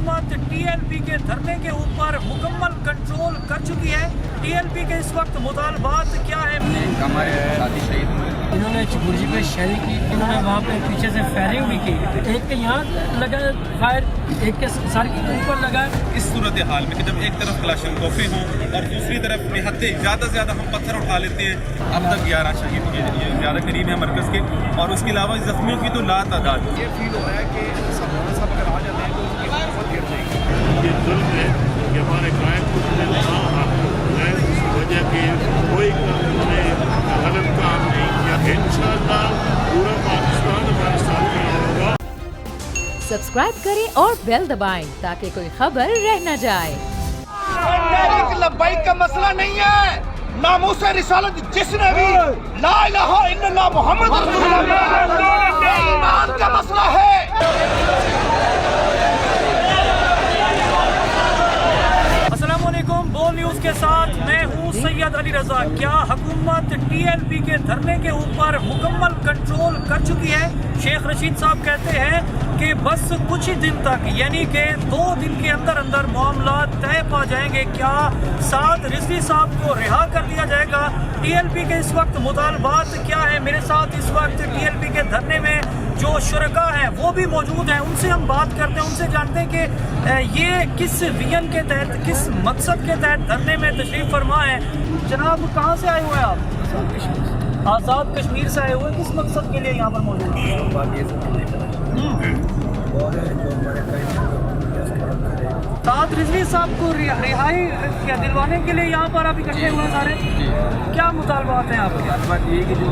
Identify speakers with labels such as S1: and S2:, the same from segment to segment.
S1: हुकूमत TLP के धरने के ऊपर मुकम्मल कंट्रोल कर चुकी है। TLP के इस वक्त मुतालबात क्या है?
S2: हमारे साथी शहीद हुए,
S3: इन्होंने चिबुर्जी पे शेयरिंग की, इन्होंने वहाँ पे पीछे से फायरिंग भी की, एक के यहाँ लगा फायर, एक के सर के ऊपर लगा।
S4: इस सूरत हाल में कि जब एक तरफ क्लाशनकोफी हों और दूसरी तरफ निहत्ते ज़्यादा से ज़्यादा हम पत्थर उठा लेते हैं। अब तक 11 शहीद हुए, ये ज़्यादा करीब है मरकज़ के, और उसके अलावा जख्मियों की तो लातादाद।
S5: ये फील हो रहा है कि सब अगर आ जाते हैं तो उनकी बहुत गिर जाएगी। ये जुल्म है कि हमारे गायब को इस वजह के कोई गलत काम नहीं किया। इंशाअल्लाह पूरा पाकिस्तान हमारे साथ होगा।
S6: सब्सक्राइब करें और बेल दबाएं ताकि कोई खबर रह न जाए।
S7: लब्बैक का मसला नहीं है, नामूस रिसालत जिसने भी ला इलाहा इल्लल्लाह मुहम्मद रसूलुल्लाह ईमान का मसला है।
S1: अस्सलाम वालेकुम, बोल न्यूज़ के साथ मैं हूँ सैयद अली रज़ा। क्या हुकूमत TLP के धरने के ऊपर मुकम्मल कंट्रोल कर चुकी है? शेख रशीद साहब कहते हैं कि बस कुछ ही दिन तक, यानी कि 2 दिन के अंदर अंदर मामला तय पा जाएंगे। क्या साद रिजवी साहब को रिहा कर दिया जाएगा? TLP के इस वक्त मुतालबात क्या है? मेरे साथ इस वक्त TLP के धरने में जो शुरका हैं वो भी मौजूद हैं, उनसे हम बात करते हैं, उनसे जानते हैं कि ये किस विजन के तहत, किस मकसद के तहत धरने में तशरीफ़ फरमा है। जनाब, कहाँ से आए हुए हैं आप? आज़ाद कश्मीर से आए हुए। किस मकसद के लिए यहाँ पर मौजूद हैं? साद रिजवी साहब को रिहाई क्या दिलवाने के लिए यहाँ पर आप इकट्ठे हुए सारे? क्या मुतालबात हैं आपके?
S2: बात ये कि जो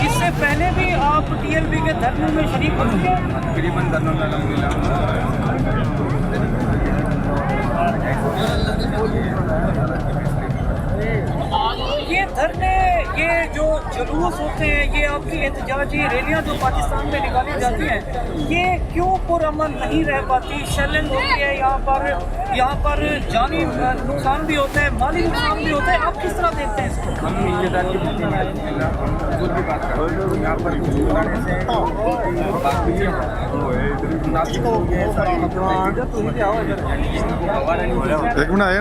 S1: इससे पहले भी आप TLP के धरने में शरीक हो चुके हैं?
S2: तकरीबन धरनों में
S1: ये धरने, ये जो जुलूस होते हैं, ये आपकी एहतजाजी रैलियाँ जो पाकिस्तान में निकाली जाती हैं, ये क्यों पुरअमन नहीं रह पाती? शैलेंज होती है यहाँ पर जानी नुकसान भी होता है, माली नुकसान भी होता है। आप किस तरह देखते हैं इसको?
S2: हम मीडियादार की भी बात कर रहे हैं। यहाँ पर
S8: एक मिनट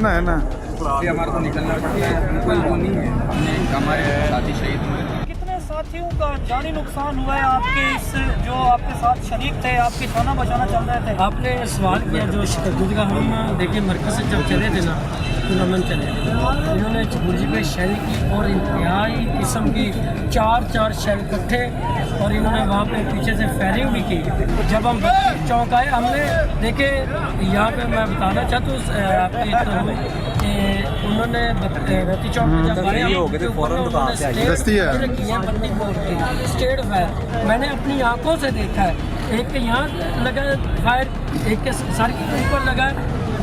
S8: है ना
S2: हमारे को निकलना पड़ता है, कोई वो नहीं है। हमने हमारे साथी शहीद हुए।
S1: कितने साथियों का जानी नुकसान हुआ है आपके इस, जो आपके साथ शरीक थे, आपकी जाना बचाना चल रहे थे?
S3: आपने सवाल किया जो शिकस्त का, हम देखिए मरकज़ से जब चले थे ना, टूर्नामेंट चले, इन्होंने चिबुर्जी पे शेयरिंग की और इंतहाई किस्म की 4 शेल इकट्ठे, और इन्होंने वहाँ पे पीछे से फायरिंग भी की। जब हम चौंक आए, हमने देखे यहाँ पे, मैं बताना चाहता हूँ आपकी तरफ कि उन्होंने रती चौक में जब आए स्टेट फायर, मैंने अपनी आंखों से देखा है। एक के यहाँ लगा फायर, एक के सर के ऊपर लगा।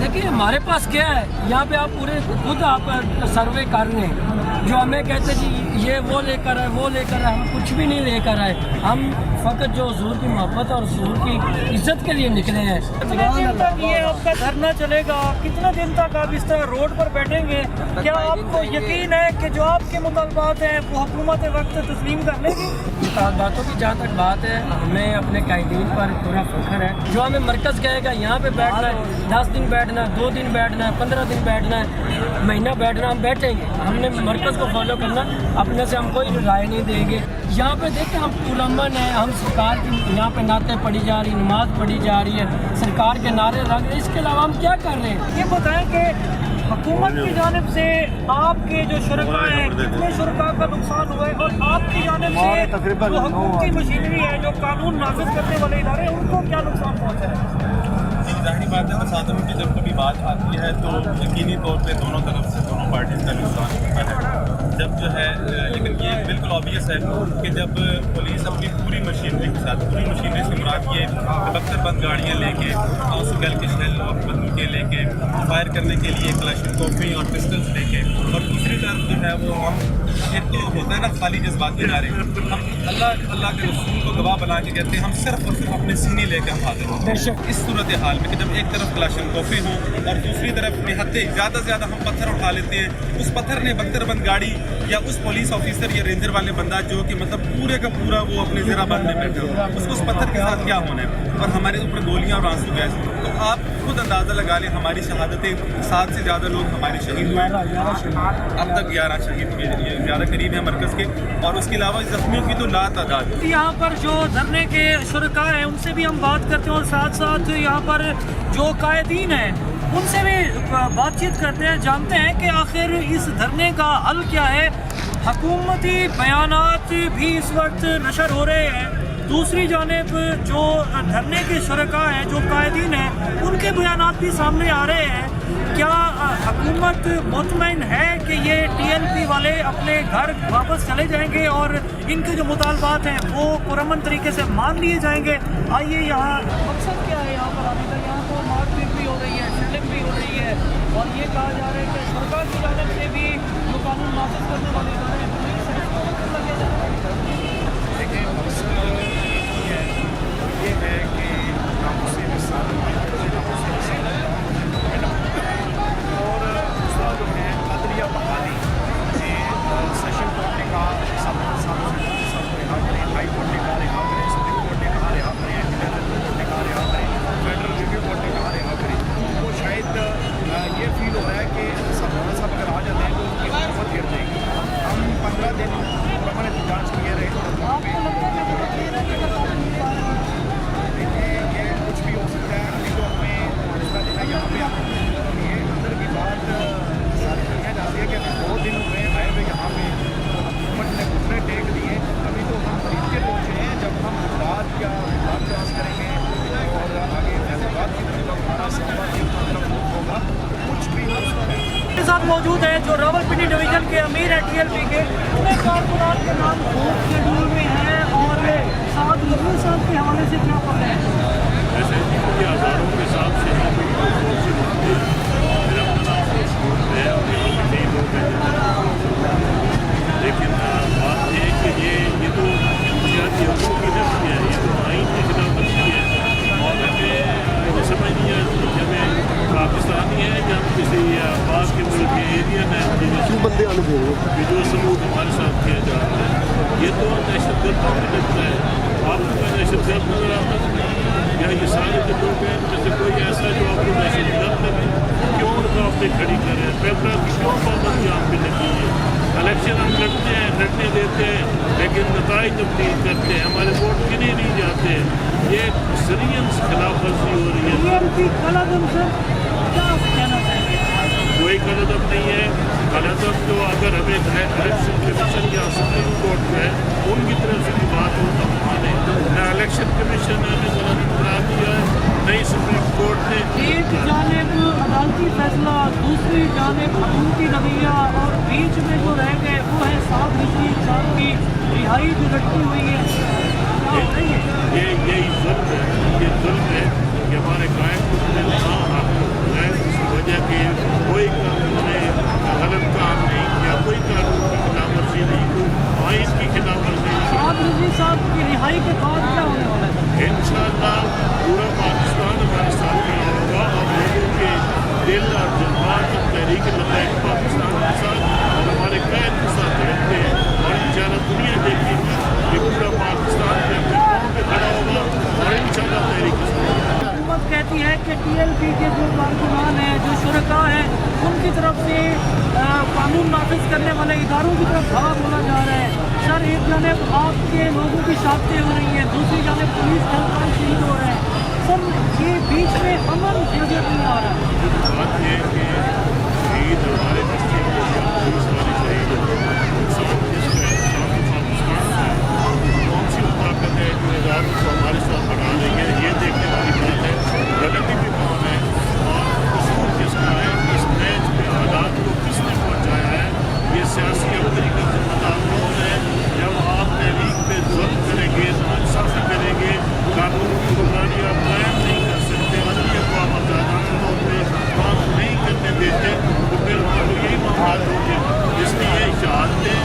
S3: देखिए हमारे पास क्या है, यहाँ पे आप पूरे खुद आप सर्वे कर रहे हैं। जो हमें कहते जी ये वो लेकर आए, वो लेकर आए, हम कुछ भी नहीं लेकर आए। हम फ़कत जो हुजूर की मोहब्बत और हुजूर की इज्जत के लिए निकले हैं।
S1: कितने दिन तक ये आपका धरना चलेगा? कितने दिन तक आप इस तरह रोड पर बैठेंगे? क्या आपको यकीन है कि जो आपके मुतालबात हैं वो हुकूमत वक्त तस्लीम कर लेगी?
S3: मुतालबातों की जहाँ तक बात है, हमें अपने कायदीन पर पूरा फख्र है। जो हमें मरकज़ कहेगा यहाँ पे बैठना है, 10 दिन बैठना है, 2 दिन बैठना है, 15 दिन बैठना है, महीना बैठना, हम बैठेंगे। हमने मरकज़ को फॉलो करना, अपने से हम कोई राय नहीं देंगे। यहाँ पे देखें, हम पुरअमन हैं, हम सरकार की यहाँ पे नाते पढ़ी जा रही, नमाज पढ़ी जा रही है, सरकार के नारे लग रहे हैं। इसके अलावा हम क्या कर रहे हैं?
S1: ये बताएं कि हुकूमत की जानिब से आपके जो शुरका हैं, कितने शुरका का नुकसान हुआ है, और आपकी जानिब से जो हुकूमती मशीनरी है, जो कानून नाफिज करने वाले इदारे हैं, उनको क्या नुकसान पहुँचा है?
S4: ज़ाहिर बात है, फसादों की जब कभी बात आती है तो यकीनी तौर पे दोनों तरफ से, दोनों पार्टीज़ का नुकसान होता है। जब जो है, लेकिन ये बिल्कुल ऑब्वियस है कि जब पुलिस अपनी पूरी मशीनरी के साथ, पूरी मशीनरी से मुराद ये 72 बंद गाड़ियाँ लेके, आंसू के शेल और बंदूकें लेके, फायर करने के लिए क्लाशनकोफी और पिस्टल्स लेके, और दूसरी तरफ जो है वो हम एक तो होता है ना खाली जज्बात के नारे, हम अल्लाह के रसूल को गवाह बना के कहते हैं, हम सिर्फ और सिर्फ अपने सीने लेके हम हाजिर होते हैं। इस सूरत हाल में कि जब एक तरफ क्लाशनकोफी हो और दूसरी तरफ निहत्ते ज़्यादा से ज़्यादा हम पत्थर उठा लेते हैं, उस पत्थर ने बख्तरबंद गाड़ी या उस पुलिस ऑफिसर या रेंजर वाले बंदा जो कि मतलब पूरे का पूरा वो अपने ज़रा बंद में बैठा हो, उसको उस पत्थर के साथ क्या होना है, और हमारे ऊपर गोलियां और आंसू गैस। तो आप खुद अंदाज़ा लगा लें, हमारी शहादतें 7 से ज़्यादा लोग हमारे शहीद हुए, अब तक 11 शहीद हुए, ज़्यादा करीब है मरकज़ के, और उसके अलावा जख्मियों की तो लातादाद।
S1: यहाँ पर जो धरने के शुरका हैं उनसे भी हम बात करते हैं, और साथ साथ यहाँ पर जो कायदीन हैं उनसे भी बातचीत करते हैं, जानते हैं कि आखिर इस धरने का हल क्या है। हुकूमती बयानात भी इस वक्त नशर हो रहे हैं, दूसरी जानिब जो धरने के शुरका हैं, जो कायदीन हैं, उनके बयानात भी सामने आ रहे हैं। क्या हुकूमत मुतमईन है कि ये TLP वाले अपने घर वापस चले जाएंगे और इनके जो मुतालबात हैं वो पुरअमन तरीके से मान लिए जाएंगे? आइए, यहाँ मकसद क्या है, यहाँ पर अभी तक यहाँ तो मारपीट भी हो रही है, शूटिंग भी हो रही है, और ये कहा जा रहा है कि सरकार की जानिब से भी जो कानून नाफिज करने वाले इदारे हैं पुलिस है, उसको लगे जा रहे हैं।
S5: देखिए, मकसद ये है कि नामुसे रिसालत और दूसरा जो है अदलिया बहाली, सेशन कोर्ट ने कहा सब रिहा करें, हाई कोर्ट ने कहा रिहा करें, सुप्रीम कोर्ट ने कहा रिहा करें, इंटरनेशनल कोर्ट ने कहा रिहा करें, फेडरल रिव्यू कोर्ट ने कहा रिहा करें। तो शायद ये फील हो रहा है कि सब अगर आ जाते हैं तो उनकी हुकूमत गिर जाएगी। हम 15 दिन परमानेंट जांच किए रहे, ये कुछ भी हो सकता है। अभी तो हमें दूसरा दिन है यहाँ पे ये अंदर की बात सारी दुनिया जाती है कि अभी 2 दिन हुए आए हुए यहाँ पे, हुकूमत ने घुटने टेक दिए। अभी तो हम खरीद के पहुँचे हैं, जब हम बात या बात क्रॉस करेंगे और आगे फैसलाबाद की तरफ हमारा सफर की तरफ होगा, कुछ भी हो सकता है।
S1: के साथ मौजूद है जो रावलपिंडी डिवीजन के अमीर है TLP के, उन्हें कारकुनात के नाम खूब शेड्यूल में है, और साथ रजवी साहब के हवाले से क्या पता है?
S5: ऐसे हज़ारों के साथ से लेकिन बात है कि ये तो सियासी हकूक़ की नफ़ी है, ये तो आइन के खिलाफ नफ़ी है, और हमें मुझे समझ नहीं है कि हमें पाकिस्तानी है या किसी पास के मुल्क के एरियन है कि जो सलूक हमारे साथ किया जा रहा है, ये तो दहशत गर्द हमें लगता है। आपको मैं दहशत गर्द नजर आता हूँ या ये सारे जो लोग हैं उनमें से कोई ऐसा जो आपको दहशत गर्द लगे, क्यों रुकावटें खड़ी कर रहे हैं, पेपर की क्यों पाबंदी आप पे लगी है? इलेक्शन हम लड़ते हैं, लड़ने देते हैं, लेकिन नताइज तब्दील करते हैं, हमारे वोट गिने नहीं जाते। ये सरियन खिलाफ वर्जी हो रही है। कोई कलदम नहीं है। कलदम तो अगर हमें इलेक्शन कमीशन या सुप्रीम कोर्ट है उनकी तरफ से बात हो तो माने, न इलेक्शन कमीशन ने हमें गलत करार दिया है, नहीं सुप्रीम कोर्ट ने।
S1: एक जानिब अदालती फैसला, दूसरी जानिब हुकूमती रवैया, और बीच में जो रह गए वो है साथ रजवी साहब की रिहाई जो लटकी हुई है।
S5: यही जुल्म है, ये जुल्म है कि हमारे कायम ने कहा है इस वजह के कोई गलत काम नहीं किया, कोई कानून की खिलाफ वर्जी नहीं, कोई आइन की खिलाफ वर्जी नहीं।
S1: साथ रजवी साहब की रिहाई के बाद क्या होने वाला है?
S5: इंशाअल्लाह पूरा पाकिस्तान हमारे साथ खड़ा होगा, और लोगों के दिल और जज्बात और तहरीक लताइक पाकिस्तान के साथ और हमारे कैद के साथ रहते हैं, और इंशाअल्लाह दुनिया देखेगी कि पूरा पाकिस्तान के अपने कौम पे खड़ा होगा, और इंशाअल्लाह तहरीक
S1: हुकूमत कहती है कि TLP के जो कारकुनान हैं, जो शुरका हैं, उनकी तरफ से कानून नाफिज करने वाले इदारों की तरफ धावा बोला जा रहा है। सर, एक जानिब आपके लोगों की शहादतें हो रही हैं, दूसरी जानिब पुलिस एहलकार शहीद हो रहे हैं। सर, ये बीच में अमन नजर नहीं आ रहा है।
S5: बात है कि शहीद हमारे बच्चे पुलिस वाले शहीद इंसान पाकिस्तान है, कौन सी वो ताकत है जो इदारों को हमारे साथ बढ़ा रही है, ये देखने वाली बात है। गलती भी कौन है और कसूर किसका है, इस मैच में हालात को किसने पहुँचाया है, ये सियासी अमली का जिम्मेदार कौन है। जब आप तहरीक पे जुल्म करेंगे, नाइंसाफ़ी करेंगे, कानून की बुनियादी आप कायम नहीं कर सकते, अदलिया को आप आज़ादाना तौर पर काम नहीं करने देते, तो फिर वहाँ को यही मामला होंगे। इसलिए शहादतें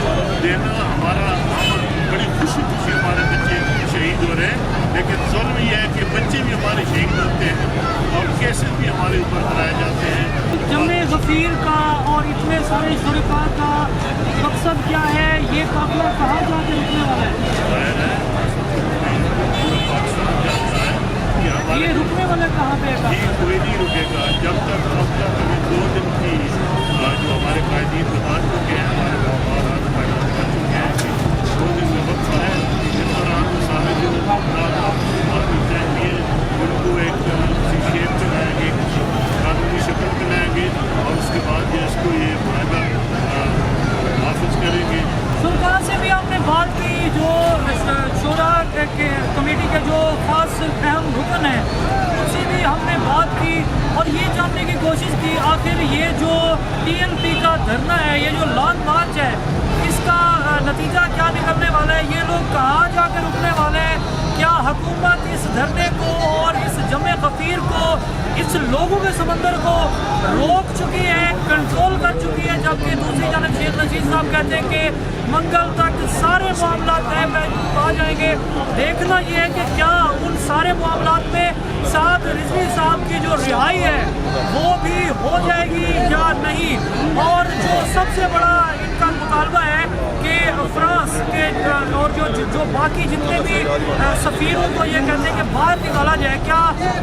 S1: जो ख़ास अहम रुकन है उनसे भी हमने बात की और ये जानने की कोशिश की आखिर ये जो TLP का धरना है, ये जो लॉन्ग मार्च है, इसका नतीजा क्या निकलने वाला है, ये लोग कहाँ जाकर रुकने वाले हैं, क्या हुकूमत इस धरने को और इस जमे गफीर को, इस लोगों के समंदर को रोक चुकी है, कंट्रोल कर चुकी है, जबकि दूसरी जानब शेख रशीद साहब कहते हैं कि मंगल तक सारे मामला तय आ जाएंगे। देखना ये है कि क्या उन सारे मामलात में साथ रिजवी साहब की जो रिहाई है वो भी हो जाएगी या नहीं। और जो सबसे बड़ा इनका मुतालबा है कि फ्रांस के और जो बाकी जितने भी सफ़ीरों को ये कहते हैं कि बाहर निकाला जाए, क्या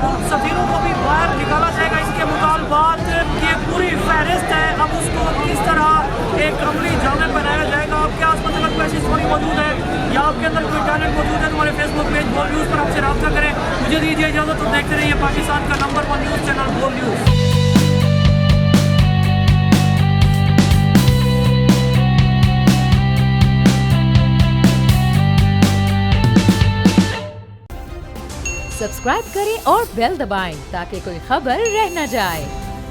S1: उन सफ़ीरों को भी बाहर निकाला जाएगा, इसके मुतालबात की एक पूरी फहरिस्त है। अब उसको किस तरह एक अमली जामे बनाया जाएगा, आपके आस पास अगर कोई ऐसी स्टोरी मौजूद है या आपके अंदर कोई टैलेंट मौजूद है तो हमारे फेसबुक पेज बोल न्यूज़ पर आपसे रब्ता करें। मुझे दीजिए इजाज़त, तो देखते रहिए पाकिस्तान का नंबर 1 न्यूज़ चैनल बोल न्यूज़।
S6: सब्सक्राइब करें और बेल दबाएं ताकि कोई खबर रह न जाए।